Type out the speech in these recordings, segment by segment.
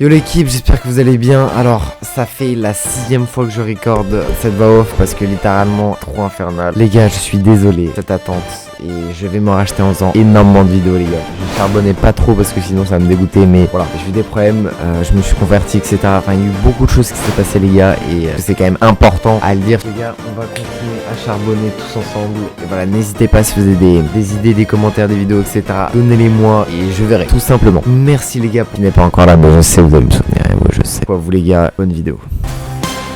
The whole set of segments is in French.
Yo l'équipe, j'espère que vous allez bien. Alors, ça fait la 6e fois que je recorde cette voix off parce que littéralement trop infernal. Les gars, je suis désolé cette attente et je vais m'en racheter en faisant énormément de vidéos les gars. Je charbonnais pas trop parce que sinon ça va me dégoûter, mais voilà, j'ai eu des problèmes, je me suis converti, etc. Enfin, il y a eu beaucoup de choses qui s'est passé les gars et c'est quand même important à le dire. Les gars, on va continuer à charbonner tous ensemble. Et voilà, n'hésitez pas si vous avez des idées, des commentaires, des vidéos, etc. Donnez-les moi et je verrai tout simplement. Merci les gars. Qui n'est pas encore là, bon je sais vous allez me soutenir, et ouais, je sais. Quoi vous les gars, bonne vidéo.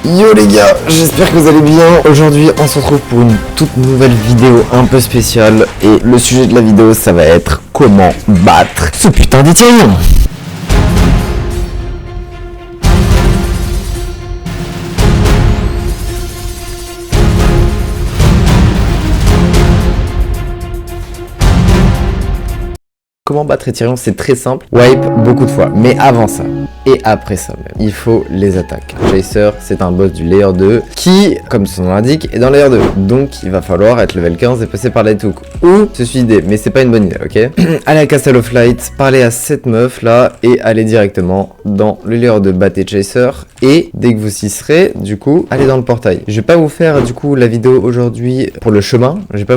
Yo les gars, j'espère que vous allez bien. Aujourd'hui on se retrouve pour une toute nouvelle vidéo un peu spéciale. Et le sujet de la vidéo ça va être comment battre ce putain d'Ethereum. Comment battre Ethereum, c'est très simple. Wipe beaucoup de fois. Mais avant ça, et après ça même, il faut les attaques. Chaser, c'est un boss du layer 2 qui, comme son nom l'indique, est dans le layer 2. Donc il va falloir être level 15 et passer par Lighthook. Ou se suicider, mais c'est pas une bonne idée, ok. Allez à Castle of Light, parler à cette meuf là et aller directement dans le layer 2, battre Chaser. Et dès que vous y serez, du coup, allez dans le portail. Je vais pas vous faire du coup la vidéo aujourd'hui pour le chemin. Je vais pas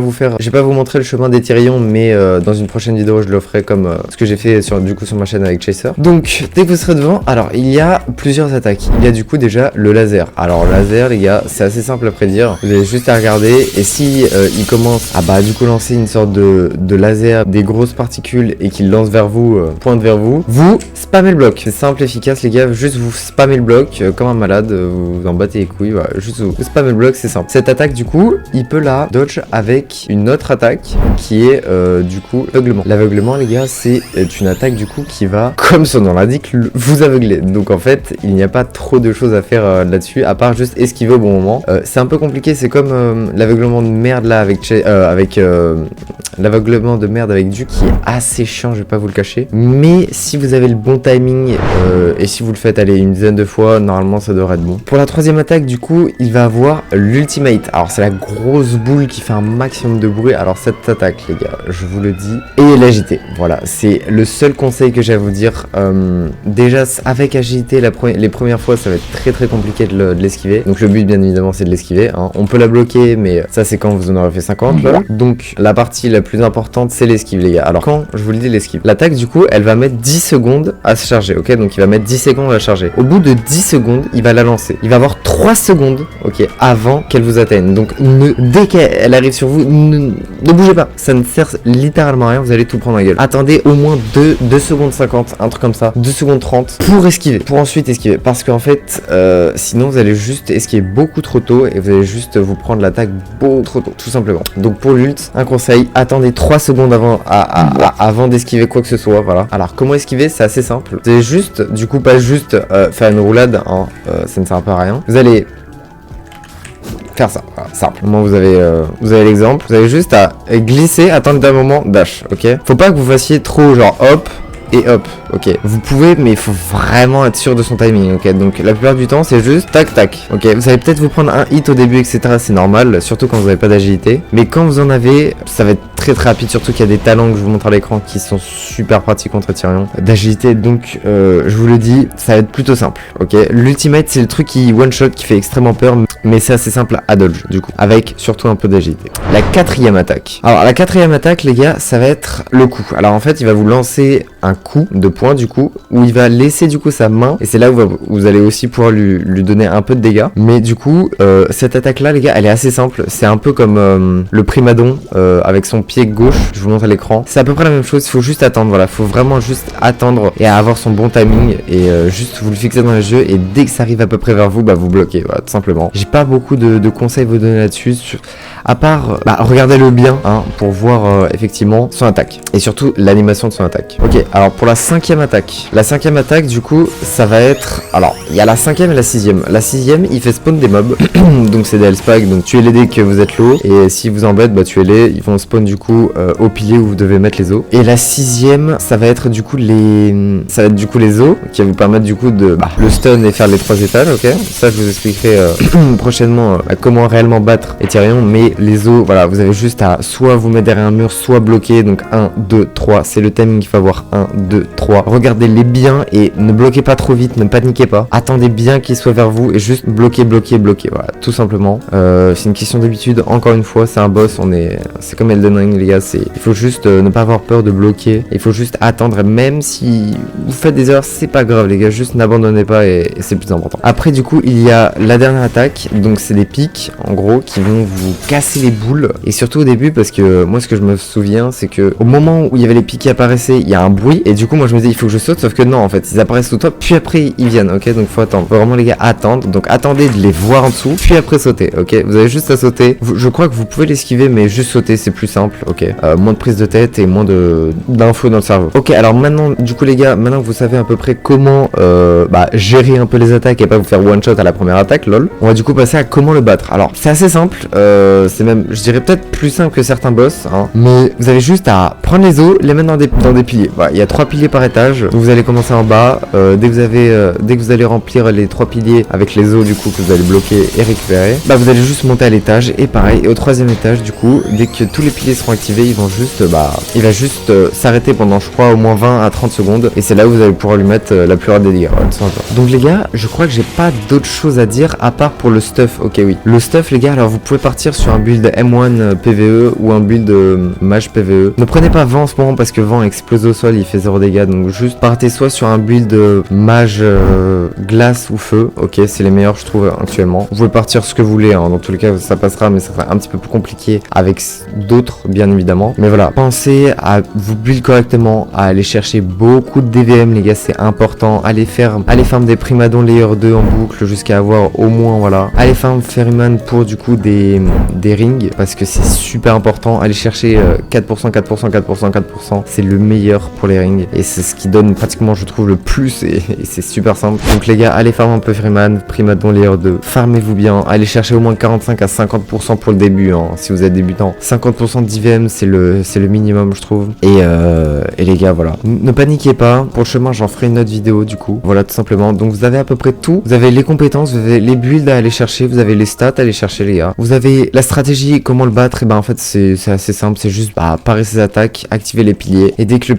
vous montrer le chemin d'Ethereum, mais dans une prochaine vidéo je le ferai comme ce que j'ai fait sur ma chaîne avec Chaser. Donc dès que vous serez devant, alors il y a plusieurs attaques. Il y a du coup déjà le laser. Alors laser les gars, c'est assez simple à prédire. Vous avez juste à regarder et si il commence à du coup lancer une sorte de laser, des grosses particules et qu'il lance vers vous, pointe vers vous, vous spammez le bloc. C'est simple, efficace les gars, juste vous spammez le bloc comme un malade, vous en battez les couilles, voilà, juste vous spammez le bloc, c'est simple. Cette attaque du coup, il peut la dodge avec une autre attaque qui est du coup aveuglement. L'aveuglement les gars, c'est une attaque du coup qui va, comme son nom l'indique, vous aveugler. Donc en fait, il n'y a pas trop de choses à faire là-dessus, à part juste esquiver au bon moment. C'est un peu compliqué, c'est comme l'aveuglement de merde là avec l'aveuglement de merde avec Du qui est assez chiant, je vais pas vous le cacher. Mais si vous avez le bon timing et si vous le faites aller une dizaine de fois, normalement ça devrait être bon. Pour la troisième attaque du coup, il va avoir l'ultimate. Alors c'est la grosse boule qui fait un maximum de bruit. Alors cette attaque les gars, je vous le dis, et l'agiter. Voilà, c'est le seul conseil que j'ai à vous dire. Déjà avec agilité les premières fois ça va être très compliqué de l'esquiver. Donc le but bien évidemment c'est de l'esquiver, hein. On peut la bloquer mais ça c'est quand vous en aurez fait 50 là. Donc la partie la plus importante c'est l'esquive les gars. Alors quand je vous le dis l'esquive, l'attaque du coup elle va mettre 10 secondes à se charger, ok. Donc il va mettre 10 secondes à charger. Au bout de 10 secondes il va la lancer. Il va avoir 3 secondes, ok, avant qu'elle vous atteigne. Donc dès qu'elle arrive sur vous, ne bougez pas. Ça ne sert littéralement à rien, vous allez tout prendre à la gueule. Attendez au moins 2 secondes 50, un truc comme ça, 2 secondes 30 pour esquiver, pour ensuite esquiver. Parce qu'en fait, sinon vous allez juste esquiver beaucoup trop tôt et vous allez juste vous prendre l'attaque beaucoup trop tôt, tout simplement. Donc pour l'ult, un conseil, attendez 3 secondes avant d'esquiver quoi que ce soit, voilà. Alors comment esquiver, c'est assez simple. C'est juste, du coup pas juste faire une roulade, hein, ça ne sert un peu à rien. Vous allez faire ça, voilà, simple. Au moins vous avez l'exemple. Vous avez juste à glisser, attendre d'un moment, dash, ok. Faut pas que vous fassiez trop genre hop et hop, ok. Vous pouvez, mais il faut vraiment être sûr de son timing, ok. Donc la plupart du temps c'est juste tac tac, ok. Vous allez peut-être vous prendre un hit au début, etc. C'est normal, surtout quand vous n'avez pas d'agilité. Mais quand vous en avez, ça va être très rapide, surtout qu'il y a des talents que je vous montre à l'écran qui sont super pratiques contre Ethereum d'agilité. Donc je vous le dis, ça va être plutôt simple, ok. L'ultimate c'est le truc qui one shot, qui fait extrêmement peur, mais c'est assez simple à dodge du coup, avec surtout un peu d'agilité. La quatrième attaque. Alors la quatrième attaque les gars, ça va être le coup. Alors en fait il va vous lancer un coup de poing du coup, où il va laisser du coup sa main, et c'est là où vous allez aussi pouvoir lui donner un peu de dégâts. Mais du coup cette attaque là les gars, elle est assez simple. C'est un peu comme le primadon avec son pied gauche, je vous montre à l'écran. C'est à peu près la même chose, il faut juste attendre, voilà, faut vraiment juste attendre et avoir son bon timing et juste vous le fixez dans les yeux et dès que ça arrive à peu près vers vous, vous bloquez, voilà, tout simplement. J'ai pas beaucoup de conseils à vous donner là-dessus, à part regardez-le bien, hein, pour voir effectivement son attaque et surtout l'animation de son attaque. Ok, alors pour la cinquième attaque, du coup ça va être, alors il y a la cinquième et la sixième. La sixième il fait spawn des mobs donc c'est des hellspike, donc tuez-les dès que vous êtes low et si vous embêtent, tuez-les, ils vont spawn du coup au pilier où vous devez mettre les os. Et la sixième ça va être du coup les os qui va vous permettre du coup de le stun et faire les 3 étages, ok. Ça je vous expliquerai prochainement comment réellement battre Ethereum, mais les os, voilà, vous avez juste à soit vous mettre derrière un mur, soit bloquer, donc 1, 2, 3, c'est le timing qu'il faut avoir, 1, 2, 3. Regardez-les bien et ne bloquez pas trop vite, ne paniquez pas. Attendez bien qu'ils soient vers vous et juste bloquez. Voilà, tout simplement. C'est une question d'habitude. Encore une fois, c'est un boss. C'est comme Elden Ring, les gars. Il faut juste ne pas avoir peur de bloquer. Il faut juste attendre. Même si vous faites des erreurs, c'est pas grave, les gars. Juste n'abandonnez pas et c'est le plus important. Après, du coup, il y a la dernière attaque. Donc, c'est des pics, en gros, qui vont vous casser les boules. Et surtout au début, parce que moi, ce que je me souviens, c'est que au moment où il y avait les pics qui apparaissaient, il y a un bruit. Et du coup, moi, je me dis, il faut que je saute. Sauf que non, en fait, ils apparaissent sous toi. Puis après, ils viennent. Ok, donc faut attendre. Faut vraiment, les gars, attendre. Donc, attendez de les voir en dessous. Puis après, sauter. Ok, vous avez juste à sauter. Je crois que vous pouvez l'esquiver, mais juste sauter, c'est plus simple. Ok, moins de prise de tête et moins d'infos dans le cerveau. Ok, alors maintenant, du coup, les gars, maintenant que vous savez à peu près comment gérer un peu les attaques et pas vous faire one shot à la première attaque, lol. On va du coup passer à comment le battre. Alors, c'est assez simple. C'est même, je dirais peut-être plus simple que certains boss, hein. Mais vous avez juste à prendre les os, les mettre dans des piliers. Voilà, il y a 3 piliers par étage. Donc vous allez commencer en bas. Dès que vous allez remplir les 3 piliers avec les os du coup que vous allez bloquer et récupérer, bah vous allez juste monter à l'étage et pareil. Et au 3e étage du coup, dès que tous les piliers seront activés, il va juste s'arrêter pendant je crois au moins 20 à 30 secondes. Et c'est là où vous allez pouvoir lui mettre la plupart des dégâts. Ouais, donc les gars, je crois que j'ai pas d'autre chose à dire à part pour le stuff. Ok, oui. Le stuff, les gars, alors vous pouvez partir sur un build M1 PVE ou un build mage PVE. Ne prenez pas vent en ce moment parce que vent explose au sol, il fait 0 dégâts. Donc juste partez soit sur un build mage glace ou feu. Ok, c'est les meilleurs je trouve actuellement. Vous pouvez partir ce que vous voulez, hein. Dans tous les cas ça passera, mais ça sera un petit peu plus compliqué avec d'autres bien évidemment. Mais voilà, pensez à vous build correctement, à aller chercher beaucoup de DVM les gars, c'est important. Allez farm des primadons layer 2 en boucle jusqu'à avoir au moins, voilà. Allez farm ferryman pour du coup des rings parce que c'est super important. Allez chercher 4%, c'est le meilleur pour les rings et c'est ce qui donne pratiquement je trouve le plus et c'est super simple. Donc les gars, allez farm un peu ferryman, primadon layer 2, farmez-vous bien, allez chercher au moins 45 à 50% pour le début, hein, si vous êtes débutant. 50% d'IVM c'est le minimum je trouve. Et les gars, voilà, ne paniquez pas, pour le chemin j'en ferai une autre vidéo du coup, voilà tout simplement. Donc vous avez à peu près tout, vous avez les compétences, vous avez les builds à aller chercher, vous avez les stats à aller chercher les gars, vous avez la stratégie, comment le battre. Et ben en fait c'est assez simple, c'est juste parer ses attaques, activer les piliers et dès que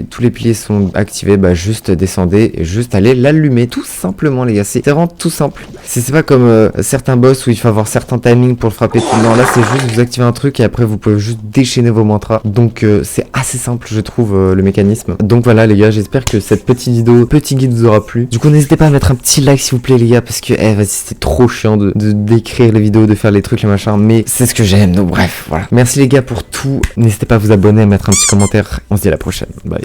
tous les piliers sont activés, bah juste descendez et juste allez l'allumer tout simplement les gars, c'est vraiment tout simple. C'est pas comme certains boss où il faut avoir certains timings pour le frapper. Non, là c'est juste vous activez un truc et après vous pouvez juste déchaîner vos mantras. Donc c'est assez simple je trouve le mécanisme. Donc voilà les gars, j'espère que cette petite vidéo, petit guide vous aura plu. Du coup n'hésitez pas à mettre un petit like s'il vous plaît les gars, parce que vas-y c'était trop chiant de d'écrire les vidéos, de faire les trucs les machins, mais c'est ce que j'aime. Donc bref voilà. Merci les gars pour tout. N'hésitez pas à vous abonner, à mettre un petit commentaire. On se dit à la prochaine. Bye.